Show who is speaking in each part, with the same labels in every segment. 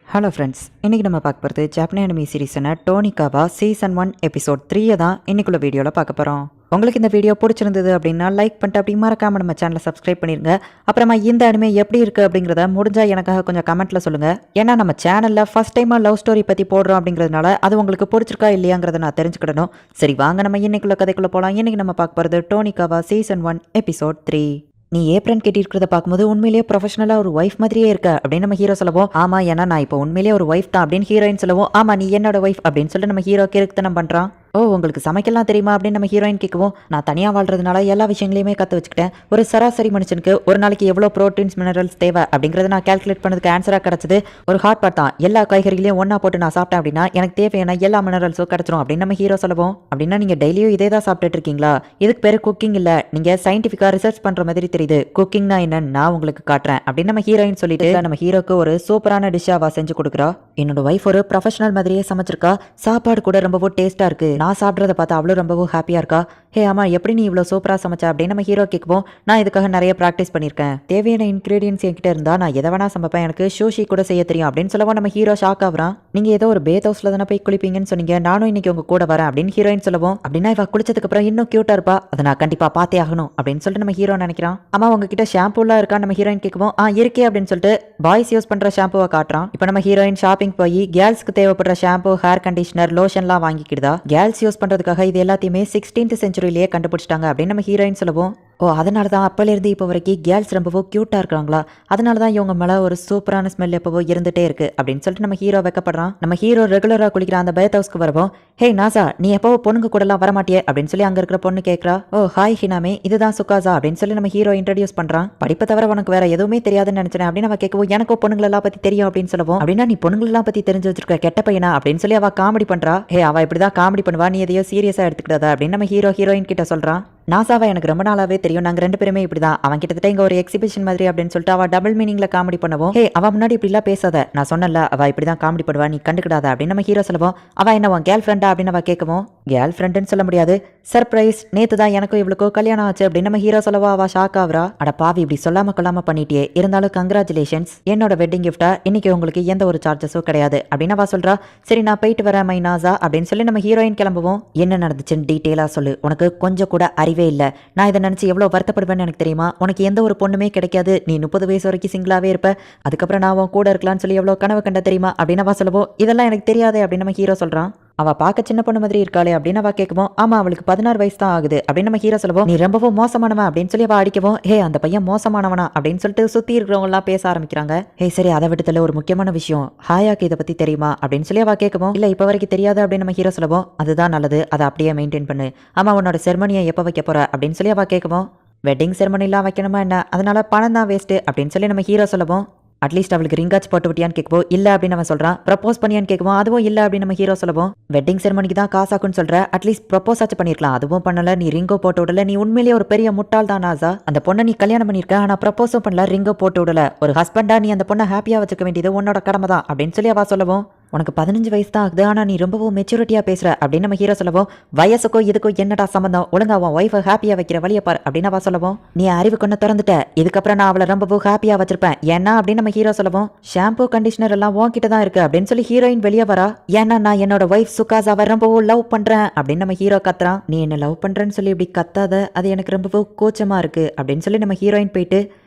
Speaker 1: Hello friends, இன்றைக்கி நம்ம பார்க்க போகிறது ஜாப்பனீஸ் அனிமி சீரிஸான டோனிகாவா சீசன் 1 எபிசோட் 3 தான் இன்னைக்குள்ள வீடியோவில் பார்க்க போகிறோம். உங்களுக்கு இந்த வீடியோ பிடிச்சிருந்தது அப்படின்னா லைக் பண்ணிட்டு அப்படி மறக்காமல் நம்ம சேனலை சப்ஸ்கிரைப் பண்ணிடுங்க. அப்புறமா இந்த அனிமே எப்படி இருக்குது அப்படிங்கிறத முடிஞ்சால் எனக்காக கொஞ்சம் கமெண்ட்டில் சொல்லுங்கள். ஏன்னா நம்ம சேனலில் ஃபஸ்ட் டைமாக லவ் ஸ்டோரி பற்றி போடுறோம் அப்படிங்கிறதுனால அது உங்களுக்கு பிடிச்சிருக்கா இல்லையாங்கிறத நான் தெரிஞ்சுக்கிடணும். சரி வாங்க நம்ம இன்னைக்குள்ள கதைக்குள்ளே போகலாம். இன்றைக்கி நம்ம பார்க்க போகிறது டோனிகாவா சீசன் 1 எபிசோட் 3. நீ ஏப்ரன் கட்டியிருக்கிறத பார்க்கும்போது உண்மையிலேயே ப்ரொஃபஷனலாக ஒரு ஒய்ஃப் மாதிரியே இருக்க அப்படின்னு நம்ம ஹீரோ சொல்லவும், ஆமாம் ஏன்னா நான் இப்போ உண்மையிலேயே ஒரு ஒய்ஃப் தான் அப்படின்னு ஹீரோயின் சொல்லவும், ஆமாம் நீ என்னோட ஒய்ஃப் அப்படின்னு சொல்லிட்டு நம்ம ஹீரோ கிறுக்குத்தனம் பண்ணுறான். ஓ உங்களுக்கு சமைக்கலாம் தெரியுமா அப்படின்னு நம்ம ஹீரோயின் கேட்கவும், நான் தனியாக வாழ்றதுனால எல்லா விஷயங்களையுமே கற்று வச்சுக்கிட்டேன். ஒரு சராசரி மனுஷனுக்கு ஒரு நாளைக்கு எவ்வளோ ப்ரோட்டீன்ஸ் மினரல்ஸ் தேவை அப்படிங்கிறத நான் கால்குலேட் பண்ணதுக்கு ஆன்சராக கிடச்சது ஒரு ஹாட் பார்ட் தான். எல்லா காய்கறிகளையும் ஒன்றா போட்டு நான் சாப்பிட்டேன் அப்படின்னா எனக்கு தேவையான எல்லா மினரல்ஸும் கிடச்சிரும் அப்படின்னு நம்ம ஹீரோ சொல்லவும், அப்படின்னா நீங்கள் டெய்லியும் இதே தான் சாப்பிட்டுட்டு இருக்கீங்களா? இதுக்கு பேர் குக்கிங் இல்லை, நீங்கள் சயின்டிஃபிக்காக ரிசர்ச் பண்ணுற மாதிரி தெரியுது. குக்கிங்னா என்னன்னு நான் உங்களுக்கு காட்டுறேன் அப்படின்னு நம்ம ஹீரோயின் சொல்லிட்டு நம்ம ஹீரோக்கு ஒரு சூப்பரான டிஷ்ஷாவா செஞ்சு கொடுக்குறா. என்னோட ஒய்ஃப் ஒரு ப்ரொஃபஷனல் மாதிரியே சமைச்சிருக்கா, சாப்பாடு கூட ரொம்பவும் டேஸ்ட்டாக இருக்குது, நான் சாப்பிட்றத பார்த்தா அவ்வளோ ரொம்பவும் ஹாப்பியாக இருக்கா. ஹே ஆமா எப்படி நீ இவ்வளோ சூப்பராக சமைச்சா அப்படின்னு நம்ம ஹீரோ கேட்குவோம், நான் இதுக்காக நிறைய ப்ராக்டிஸ் பண்ணியிருக்கேன், தேவையான இன்க்ரீடியன்ஸ் என்கிட்ட இருந்தால் நான் எதை வேணா சமைப்பேன், எனக்கு சூஷி கூட செய்ய தெரியும் அப்படின்னு சொல்லவும் நம்ம ஹீரோ ஷாக் ஆகுறான். நீங்கள் ஏதோ ஒரு பேத் ஹவுஸில் தானே போய் குளிப்பீங்கன்னு சொன்னீங்க, நானும் இன்னைக்கு உங்க கூட வரேன் அப்படின்னு ஹீரோயின் சொல்லவும், அப்படின்னா இவ குளிச்சதுக்கு அப்புறம் இன்னும் க்யூட்டாக இருப்பா, அதை நான் கண்டிப்பாக பார்த்தே ஆகணும் அப்படின்னு சொல்லிட்டு நம்ம ஹீரோ நினைக்கிறான். ஆமா உங்ககிட்ட ஷாம்பூலாம் இருக்கா நம்ம ஹீரோயின் கேட்குவோம், இருக்கே அப்படின்னு சொல்லிட்டு பாய்ஸ் யூஸ் பண்ணுற ஷாம்புவை காட்டுறான். இப்போ நம்ம ஹீரோயின் ஷாப்பிங் போய் கேர்ள்ஸ்க்கு தேவைப்படுற ஷாம்பு, ஹேர் கண்டிஷனர், லோஷன்லாம் வாங்கிக்கிடுதா. கேர்ள்ஸ் யூஸ் பண்ணுறதுக்காக இது எல்லாத்தையுமே 16th செஞ்சுரியிலேயே கண்டுபிடிச்சிட்டாங்க அப்படின்னு நம்ம ஹீரோயின் சொல்லுவோம். ஓ அதனால தான் அப்போலேருந்து இப்போ வரைக்கும் கேர்ள்ஸ் ரொம்பவும் க்யூட்டாக இருக்கிறாங்களா, அதனால தான் இவங்க மேலே ஒரு சூப்பரான ஸ்மெல் எப்போவோ இருந்துகிட்டே இருக்கு அப்படின்னு சொல்லிட்டு நம்ம ஹீரோ வைக்கப்படுறான். நம்ம ஹீரோ ரெகுலராக குளிக்கிற அந்த பேத் ஹவுஸ்க்கு வரவும், ஹே நாசா நீ எப்போ பொண்ணுங்க கூடலாம் வரமாட்டியே அப்படின்னு சொல்லி அங்கே இருக்கிற பொண்ணு கேட்குறா. ஓ ஹாய் ஹினாமே, இதுதான் சுகாசா அப்படின்னு சொல்லி நம்ம ஹீரோ இன்ட்ரடியூஸ் பண்ணுறான். படிப்பை தவிர உனக்கு வேற எதுவுமே தெரியாதுன்னு நினச்சேன் அப்படின்னு அவ கேட்கவும், எனக்கோ பொண்ணுங்களெல்லாம் பற்றி தெரியும் அப்படின்னு சொல்லவும், அப்படின்னா நீ பொண்ணுங்களெல்லாம் பற்றி தெரிஞ்சு வச்சிருக்க கெட்ட பையனா அப்படின்னு சொல்லி அவள் காமெடி பண்ணுறா. ஹே அவள் இப்படி தான் காமெடி பண்ணுவா, நீ எதையோ சீரியஸாக எடுத்துக்கிட்டாத அப்படின்னு நம்ம ஹீரோயின் கிட்ட சொல்கிறான். நாசாவை எனக்கு ரொம்ப நாளாவே தெரியும், நாங்கள் ரெண்டு பேருமே இப்படி தான், அவன் கிட்டத்தட்ட இங்கே ஒரு எக்ஸிபிஷன் மாதிரி அப்படின்னு சொல்லிட்டு அவள் டபுள் மீனிங்ல காமெடி பண்ணவும், ஹே அவள் முன்னாடி இப்படிலாம் பேசாத, நான் சொன்னல அவள் இப்படி தான் காமெடி பண்ணுவா, நீ கண்டுக்கிடாத அப்படின்னு நம்ம ஹீரோ சொல்லுவோம். அவள் என்ன உன் கேர்ள் ஃப்ரெண்டா அப்படின்னு அவள் கேட்கவும், கேர்ள் ஃப்ரெண்டுன்னு சொல்ல முடியாது, சர்ப்ரைஸ் நேற்று தான் எனக்கும் இவளுக்கோ கல்யாணம் ஆச்சு அப்படின்னு நம்ம ஹீரோ சொல்லவா. அவள் ஷாக் ஆகுறா. அட பாவி இப்படி சொல்லாம கொள்ளாம பண்ணிட்டியே, இருந்தாலும் கங்க்ராச்சுலேஷன்ஸ், என்னோட வெட்டிங் கிஃப்டா இன்னைக்கு உங்களுக்கு எந்த ஒரு சார்ஜஸும் கிடையாது அப்படின்னு அவள் சொல்றா. சரி நான் போயிட்டு வரேன் மை நாசா அப்படின்னு சொல்லி நம்ம ஹீரோயின் கிளம்புவோம். என்ன நடந்துச்சுன்னு டீட்டெயிலாக சொல்லு, உனக்கு கொஞ்சம் கூட அறிவே இல்லை, நான் இதை நினச்சி எவ்வளோ வருத்தப்படுவேன்னு எனக்கு தெரியுமா, உனக்கு எந்த ஒரு பொண்ணுமே கிடைக்காது, நீ 30 வயசு வரைக்கும் சிங்கிளாகவே இருப்ப, அதுக்கப்புறம் நான் உன் கூட இருக்கலாம்னு சொல்லி எவ்வளோ கனவு கண்ட தெரியுமா அப்படின்னு அவள் சொல்லுவோம். இதெல்லாம் எனக்கு தெரியாதே அப்படின்னு நம்ம ஹீரோ சொல்கிறான். அவள் பார்க்க சின்ன பொண்ணு மாதிரி இருக்காளே அப்படின்னு அவள் கேட்கவும், ஆமாம் அவளுக்கு 16 வயசு தான் ஆகுது அப்படின்னு நம்ம ஹீரோ சொல்லுவோம். நீ ரொம்பவும் மோசமானவன் அப்படின்னு சொல்லி அவள் அடிக்கவும், ஹே அந்த பையன் மோசமானவனா அப்படின்னு சொல்லிட்டு சுற்றி இருக்கிறவங்கலாம் பேச ஆரம்பிக்கிறாங்க. ஹே சரி அதை விட்டுல ஒரு முக்கியமான விஷயம், ஹாயாக்கு இதை பற்றி தெரியுமா அப்படின்னு சொல்லி அவள் கேட்கவும், இல்லை இப்போ வரைக்கும் தெரியாது அப்படின்னு நம்ம ஹீரோ சொல்லுவோம். அதுதான் நல்லது, அதை அப்படியே மெயின்டைன் பண்ணு. ஆமாம் உன்னோட செர்மனியை எப்போ வைக்க போற அப்படின்னு சொல்லி அவள் கேட்கவும், வெட்டிங் செர்மனிலாம் வைக்கணுமா என்ன, அதனால பணம் தான் வேஸ்ட்டு அப்படின்னு சொல்லி நம்ம ஹீரோ சொல்லுவோம். அட்லீஸ்ட் அவளுக்கு ரிங்காச்சு போட்டு விட்டியான்னு கேட்குவோம், இல்லை அப்படின்னு அவன் சொல்கிறான். ப்ரப்போஸ் பண்ணியான்னு கேட்குவோம், அதுவும் இல்லை அப்படின்னு நம்ம ஹீரோ சொல்லுவோம். வெட்டிங் செரமனிக்கு தான் காசாக்குன்னு சொல்கிற, அட்லீஸ்ட் ப்ரப்போஸ் ஆச்சு பண்ணியிருக்கலாம், அதுவும் பண்ணல, நீ ரிங்கோ போட்டு விடல, நீ உண்மையிலேயே ஒரு பெரிய முட்டாள் தான் நாசா, அந்த பொண்ணை நீ கல்யாணம் பண்ணியிருக்க ஆனால் ப்ரப்போஸும் பண்ணல, ரிங்கோ போட்டு விடல, ஒரு ஹஸ்பண்டா நீ அந்த பொண்ணை ஹாப்பியாக வச்சுக்க வேண்டியது உன்னோட கடமை தான் அப்படின்னு சொல்லி அவள் சொல்லுவோம். உனக்கு 15 வயசு தான் ஆகுது, ஆனால் நீ ரொம்பவும் மெச்சூரிட்டியாக பேசுகிற அப்படின்னு நம்ம ஹீரோ சொல்லுவோம். வயசுக்கும் இதுக்கும் என்னடா சம்மந்தம், ஒழுங்கா உன் ஒய்ஃபை ஹாப்பியாக வைக்கிற வழியை பார் அப்படின்னு அவள் சொல்லுவோம். நீ அறிவு கொண்டு திறந்துட்ட, இதுக்கப்புறம் நான் அவளை ரொம்பவும் ஹாப்பியாக வச்சிருப்பேன் ஏன்னா அப்படின்னு நம்ம ஹீரோ சொல்லுவோம். ஷாம்பு கண்டிஷனர் எல்லாம் உன்கிட்ட தான் இருக்கு அப்படின்னு சொல்லி ஹீரோயின் வெளியே வரா. ஏன்னா நான் என்னோட ஒய்ஃப் சுகாசாவை ரொம்பவும் லவ் பண்ணுறேன் அப்படின்னு நம்ம ஹீரோ கத்துறான். நீ என்ன லவ் பண்ணுறேன்னு சொல்லி இப்படி கத்தாத, அது எனக்கு ரொம்பவும் கூச்சமாக இருக்கு அப்படின்னு சொல்லி நம்ம ஹீரோயின் போயிட்டு,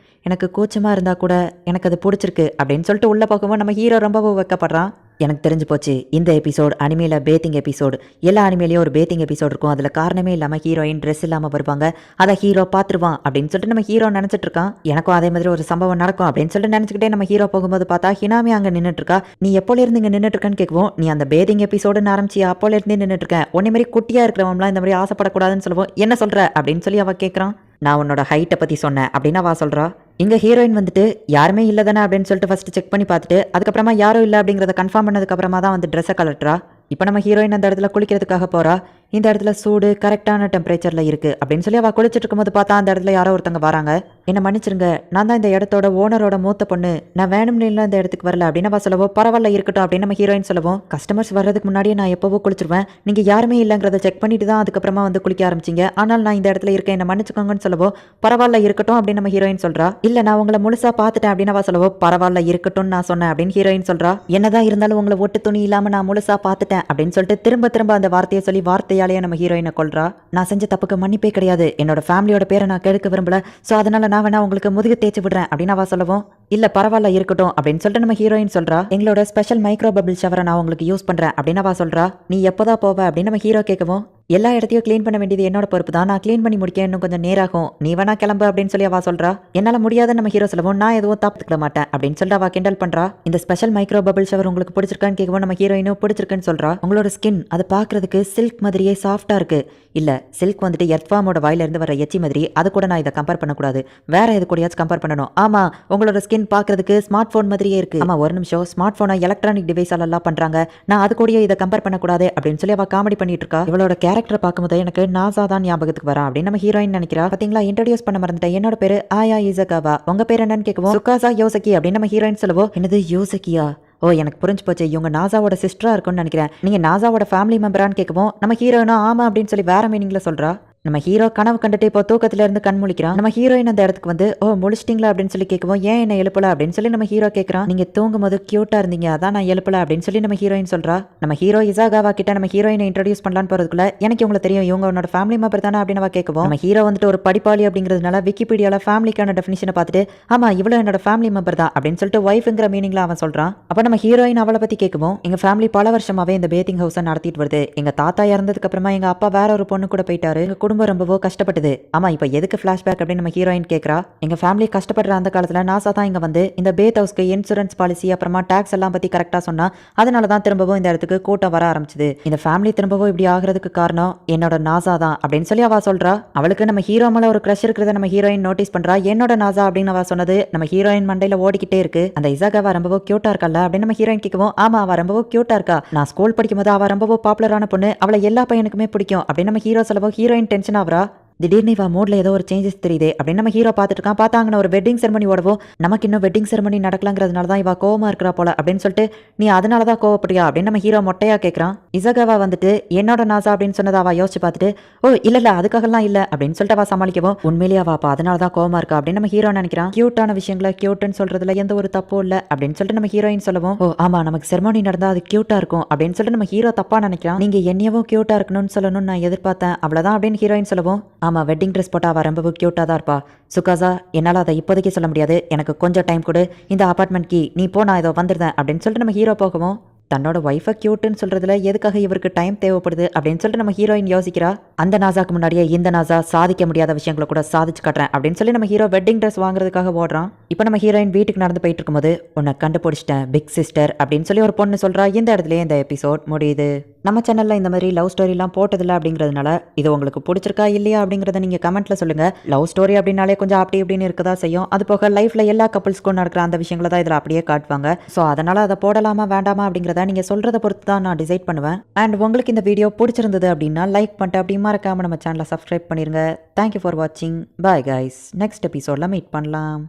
Speaker 1: எனக்கு கூச்சமாக இருந்தால் கூட எனக்கு அது பிடிச்சிருக்கு அப்படின்னு சொல்லிட்டு உள்ளே போகவும் நம்ம ஹீரோ ரொம்பவும் வைக்கப்படுறான். எனக்கு தெரிஞ்சு போச்சு, இந்த எபிசோட் அனிமேல பேத்திங் எபிசோடு, எல்லா அனிமேலையும் ஒரு பேத்திங் எபிசோட் இருக்கும், அதில் காரணமே இல்லாமல் ஹீரோயின் ட்ரெஸ் இல்லாமல் வருவாங்க, அதை ஹீரோ பார்த்துருவான் அப்படின்னு சொல்லிட்டு நம்ம ஹீரோ நினச்சிட்டு இருக்கான். எனக்கும் அதே மாதிரி ஒரு சம்பவம் நடக்கும் அப்படின்னு சொல்லிட்டு நினச்சிக்கிட்டே நம்ம ஹீரோ போகும்போது பார்த்தா ஹினாமி அங்கே நின்றுட்டு இருக்கா. நீ எப்போலேருந்து இங்கே நின்றுட்டு இருக்கேன்னு கேட்குவோம். நீ அந்த பேத்திங் எபிசோடுன்னு ஆரம்பிச்சியா, அப்போலேருந்தே நின்றுட்டு இருக்கேன், உன்னை மாதிரி குட்டியாக இருக்கிறவங்களாம் இந்த மாதிரி ஆசைப்படக்கூடாதுன்னு சொல்லுவோம். என்ன சொல்கிற அப்படின்னு சொல்லி அவள் கேட்குறான். நான் உன்னோட ஹைட்டை பற்றி சொன்னேன் அப்படின்னு அவள் சொல்கிறா. இங்கே ஹீரோயின் வந்துட்டு யாருமே இல்லை தானே அப்படின்னு சொல்லிட்டு ஃபஸ்ட்டு செக் பண்ணி பார்த்துட்டு அதுக்கப்புறமா யாரும் இல்லை அப்படிங்கிறத கன்ஃபார்ம் பண்ணதுக்கப்புறமா தான் வந்து ட்ரெஸ்ஸை கலட்டுறா. இப்போ நம்ம ஹீரோயின் அந்த இடத்துல குளிக்கிறதுக்காக போகிறா. இந்த இடத்துல சூடு கரெக்டான டெம்பரேச்சர்ல இருக்கு அப்படின்னு சொல்லி அவ குளிச்சிட்டு இருக்கும்போது பார்த்தா அந்த இடத்துல யாரோ ஒருத்தங்க வராங்க. என்ன மன்னிச்சிருங்க, நான் தான் இந்த இடத்தோட ஓனரோட மூத்த பொண்ணு, நான் வேணும்னு இல்லை இந்த இடத்துக்கு வரல அப்படின்னு அவ சொல்லவோ, பரவாயில்ல இருக்கட்டும் அப்படின்னு நம்ம ஹீரோயின் சொல்லவும், கஸ்டமர்ஸ் வர்றதுக்கு முன்னாடியே நான் எப்பவோ குளிச்சிருவேன், நீங்க யாருமே இல்லைங்கிறத செக் பண்ணிட்டு தான் அதுக்கப்புறமா வந்து குளிக்க ஆரம்பிச்சிங்க, ஆனால் நான் இந்த இடத்துல இருக்கேன், என்ன மன்னிச்சுக்கோங்கன்னு சொல்லவோ, பரவாயில்ல இருக்கட்டும் அப்படின்னு நம்ம ஹீரோயின் சொல்றா. இல்ல நான் உங்களை முழுசா பார்த்துட்டேன் அப்படின்னு அவ சொல்லவோ, பரவாயில்ல இருக்கட்டும் நான் சொன்னேன் அப்படின்னு ஹீரோயின் சொல்றா. என்னதான் இருந்தாலும் உங்களை ஒட்டு துணி இல்லாம நான் முழுசா பார்த்துட்டேன் அப்படின்னு சொல்லிட்டு திரும்ப திரும்ப அந்த வார்த்தையை சொல்லி வார்த்தையாலேயே நம்ம ஹீரோயினை கொல்றா. நான் செஞ்ச தப்புக்கு மன்னிப்பே கிடையாது, என்னோட ஃபேமிலியோட பேரை நான் கெடுக்க விரும்பல, சோ அதனால நான் வேணா உங்களுக்கு முதுகு தேய்ச்சி விடுறேன் அப்படின்னு அவ சொல்லவும், இல்ல பரவாயில்ல இருக்கட்டும் அப்படின்னு சொல்லிட்டு நம்ம ஹீரோயின் சொல்றா. எங்களோட ஸ்பெஷல் மைக்ரோ பபிள் ஷவரை நான் உங்களுக்கு யூஸ் பண்றேன் அப்படின்னு அவ சொல்றா. நீ எப்போதான் போவ அப்படின்னு நம்ம ஹீரோ கேட்கவும், எல்லா இடத்தையும் க்ளீன் பண்ண வேண்டியது என்னோட பொறுப்பு தான், நான் க்ளீன் பண்ணி முடிக்க இன்னும் கொஞ்சம் நேராகும், நீ வேணா கிளம்பு அப்படின்னு சொல்லி அவ சொல்றா. என்னால முடியாதுன்னு நம்ம ஹீரோ சொல்லவும், நான் எதுவும் தப்புக்க மாட்டேன் அப்படின்னு சொல்லிட்டு அவ கிண்டல் பண்றா. இந்த ஸ்பெஷல் மைக்ரோ பபிள் ஷவர் உங்களுக்கு பிடிச்சிருக்கான்னு கேட்கவும் நம்ம ஹீரோயினும் பிடிச்சிருக்குன்னு சொல்றா. உங்களோட ஸ்கின் அது பாக்குறதுக்கு சில்க் மாதிரியே சாஃப்டா இருக்கு. இல்ல சில்க் வந்துட்டு எர்த்வாமோட வாயில இருந்து வர எச்சி மாதிரி, அது கூட நான் இதை கம்பேர் பண்ணக்கூடாது, வேற எது கூடயாச்சும் கம்பேர் பண்ணணும். ஆமா உங்களோட ஸ்கின் பாக்குறதுக்கு ஸ்மார்ட் போன் மாதிரியே இருக்கு. ஆமா ஒரு நிமிஷம், ஸ்மார்ட் போனை எலக்ட்ரானிக் டிவைஸால எல்லாம் பண்றாங்க, நான் அது கூடயே இதை கம்பேர் பண்ணக்கூடாது அப்படின்னு சொல்லி அவ காமெடி பண்ணிட்டு இருக்கா. இவளோட கேரக்டர் பார்க்கும்போது எனக்கு நாசா தான் ஞாபகத்துக்கு வரா அப்படின்னு நம்ம ஹீரோயின் நினைக்கிறா. பாத்தீங்களா, இன்ட்ரோடியூஸ் பண்ண மறந்துட்டேன், என்னோட பேரு ஆயா இசகாவா, உங்க பேர் என்னன்னு கேட்கவும், சுகாசா யோசகி அப்படின்னு நம்ம ஹீரோயின் சொல்லுவோம். என்னது யோசகியா? ஓ எனக்கு புரிஞ்சு போச்சு, இவங்க நாசாவோட சிஸ்டரா இருக்கும்னு நினைக்கிறேன், நீங்க நாசாவோட ஃபேமிலி மெம்பரான்னு கேட்கவும் நம்ம ஹீரோயினும் ஆமா அப்படின்னு சொல்லி வேற மீனிங்ல சொல்றா. நம்ம ஹீரோ கனவு கண்டுட்டு இப்போ தூக்கத்துல இருந்து கண் முழிக்கிறான். நம்ம ஹீரோயின் அந்த இடத்துக்கு வந்து, ஓ முழிச்சிட்டிங்களா அப்படின்னு சொல்லி கேட்கவும், ஏன் என்ன எழுப்பல அப்படின்னு சொல்லி நம்ம ஹீரோ கேட்கறான். நீங்க தூங்கும் போது கியூட்டா இருந்தீங்க, அதான் நான் எழுப்பல அப்படின்னு சொல்லி நம்ம ஹீரோயின் சொல்றா. நம்ம ஹீரோ இசாகாவா கிட்ட நம்ம ஹீரோயினை இன்ட்ரோடியூஸ் பண்ணலான்னு போறதுக்குள்ள, எனக்கு உங்களுக்கு தெரியும் இவங்க உன்னோட ஃபேமிலி மெம்பர் தானே அப்படின்னு அவ கேட்கவும், நம்ம ஹீரோ வந்துட்டு ஒரு படிப்பாளி அப்படிங்கிறதுனால விக்கிபீடியால ஃபேமிலிக்கான டெஃபினிஷனை பார்த்துட்டு, ஆமா இவ்வளவு என்னோட ஃபேமிலி மெம்பர் தான் அப்படின்னு சொல்லிட்டு ஒய்ஃப்ங்கிற மீனிங்ல அவன் சொல்றான். அப்ப நம்ம ஹீரோயின் அவளை பத்தி கேட்கவும், எங்க ஃபேமிலி பல வருஷமாவே இந்த பேத்திங் ஹவுஸை நடத்திட்டு வருது, எங்க தாத்தா இறந்ததுக்கு அப்புறமா எங்க அப்பா வேற ஒரு பொண்ணு கூட போயிட்டாரு, எங்க குடும்பம் ரொம்பவோ கஷ்டப்பட்டு. ஆமா இப்ப எதுக்கு ஃபிளாஷ்பேக் அப்படின்னு நம்ம ஹீரோயின் கேக்குறா. எங்க ஃபேமிலி கஷ்டப்படுற அந்த காலத்துல நாசா தான் இங்க வந்து இந்த பேத் ஹவுஸ்க்கு இன்சூரன்ஸ் பாலிசி அப்புறமா டாக்ஸ் எல்லாம் பத்தி கரெக்டா சொன்னா, அதனால தான் திரும்பவும் இந்த இடத்துக்கு கூட்டம் வர ஆரம்பிச்சது, இந்த ஃபேமிலி திரும்பவும் இப்படி ஆகிறதுக்கு காரணம் என்னோட நாசா தான் அப்படின்னு சொல்லி அவ சொல்றா. அவளுக்கு நம்ம ஹீரோ மேல ஒரு கிரஷ் இருக்கிறத நம்ம ஹீரோயின் நோட்டீஸ் பண்றா. என்னோட நாசா அப்படின்னு அவ சொன்னது நம்ம ஹீரோயின் மண்டையில ஓடிக்கிட்டே இருக்கு. அந்த இசாகாவா ரொம்பவோ கியூட்டா இருக்கல்ல அப்படின்னு நம்ம ஹீரோயின் கேட்கவும், ஆமா அவ ரொம்பவோ கியூட்டா இருக்கா, நான் ஸ்கூல் படிக்கும் போது அவ ரொம்பவோ பாப்புலரான பொண்ணு, அவளை எல்லா பையனுக்குமே பிடிக்கும் அப்படின்னு நம்ம ஹீரோ சொல்லவும் ஹீரோயின் டென்ஷன் ஆவரா. திடீர்னு இவ மூட்ல ஏதோ ஒரு சேஞ்சஸ் தெரியுது அப்படின்னு நம்ம ஹீரோ பார்த்துட்டு இருக்கான். பார்த்தாங்கன்னா ஒரு வெட்டிங் செரமனி ஓடவும், நமக்கு இன்னும் வெட்டிங் செரமனி நடக்கலாங்கிறதுனால தான் இவ கோவமா இருக்கிறா போல அப்படின்னு சொல்லிட்டு, நீ அதனால தான் கோவப்படுறியா அப்படின்னு நம்ம ஹீரோ மொட்டையா கேட்கறான். இசகாவா வந்துட்டு என்னோட நாசா அப்படின்னு சொன்னதை அவ யோசிச்சு பார்த்துட்டு, ஓ இல்ல அதுக்காகலாம் இல்ல அப்படின்னு சொல்லிட்டு அவ சமாளிக்கவும், உண்மையிலேயே அவ அப்ப அதனால தான் கோவமா இருக்கா அப்படின்னு நம்ம ஹீரோ நினைக்கிறான். கியூட்டான விஷயங்களை கியூட்னு சொல்றதுல எந்த ஒரு தப்பும் இல்ல அப்படின்னு சொல்லிட்டு நம்ம ஹீரோயின் சொல்லவும், ஓ ஆமா நமக்கு செரமனி நடந்தா அது கியூட்டா இருக்கும் அப்படின்னு சொல்லிட்டு நம்ம ஹீரோ தப்பா நினைக்கிறான். நீங்க என்னையவும் கியூட்டா இருக்கணும்னு சொல்லணும்னு நான் எதிர்பார்த்தேன், அவ்வளவுதான் அப்படின்னு ஹீரோயின் சொல்லவும், ஆமா வெட்டிங் ட்ரெஸ் போட்டா அவ ரொம்ப கியூட்டா தான் இருப்பா, சுகாசா என்னால அதை இப்போதைக்கு சொல்ல முடியாது, எனக்கு கொஞ்சம் டைம் கொடு, இந்த அபார்ட்மெண்ட் கீ நீ போ, நான் இதோ வந்துருந்தேன் அப்படின்னு சொல்லிட்டு நம்ம ஹீரோ போகவும், தன்னோட ஒய்ஃபை கியூட்டுன்னு சொல்றதுல எதுக்காக இவருக்கு டைம் தேவைப்படுது அப்படின்னு சொல்லிட்டு நம்ம ஹீரோயின் யோசிக்கிறா. அந்த நாசாக்கு முன்னாடியே இந்த நாசா சாதிக்க முடியாத விஷயங்களை கூட சாதிச்சு காட்டுறேன் அப்படின்னு சொல்லி நம்ம ஹீரோ வெட்டிங் ட்ரெஸ் வாங்குறதுக்காக ஓடுறான். இப்போ நம்ம ஹீரோயின் வீட்டுக்கு நடந்து போயிட்டு இருக்கும்போது, உன்னை கண்டுபிடிச்சிட்டேன் பிக் சிஸ்டர் அப்படின்னு சொல்லி ஒரு பொண்ணு சொல்றா. இந்த இடத்துல இந்த எபிசோட் முடியுது. நம்ம சேனல்ல இந்த மாதிரி லவ் ஸ்டோரிலாம் போட்டதில்ல அப்படிங்கிறதுனால இது உங்களுக்கு பிடிச்சிருக்கா இல்லையா அப்படிங்கிறத நீங்க கமெண்ட்ல சொல்லுங்க. லவ் ஸ்டோரி அப்படின்னாலே கொஞ்சம் அப்படி இப்படின்னு இருக்கதா செய்யும். அது போக லைஃப்ல எல்லா கப்பிள்ஸ்க்கும் நடக்கிற அந்த விஷயங்களை தான் இதில் அப்படியே காட்டுவாங்க. ஸோ அதனால அதை போடலாமா வேண்டாமா அப்படிங்கிறத நீங்க சொல்றதை பொறுத்து தான் நான் டிசைட் பண்ணுவேன். அண்ட் உங்களுக்கு இந்த வீடியோ பிடிச்சிருந்தது அப்படின்னா லைக் பண்ணிட்டு அப்படி மறக்காம நம்ம சேனலை சப்ஸ்கிரைப் பண்ணிருங்க. தேங்க்யூ ஃபார் வாட்சிங். Bye guys. நெக்ஸ்ட் எபிசோட்ல மீட் பண்ணலாம்.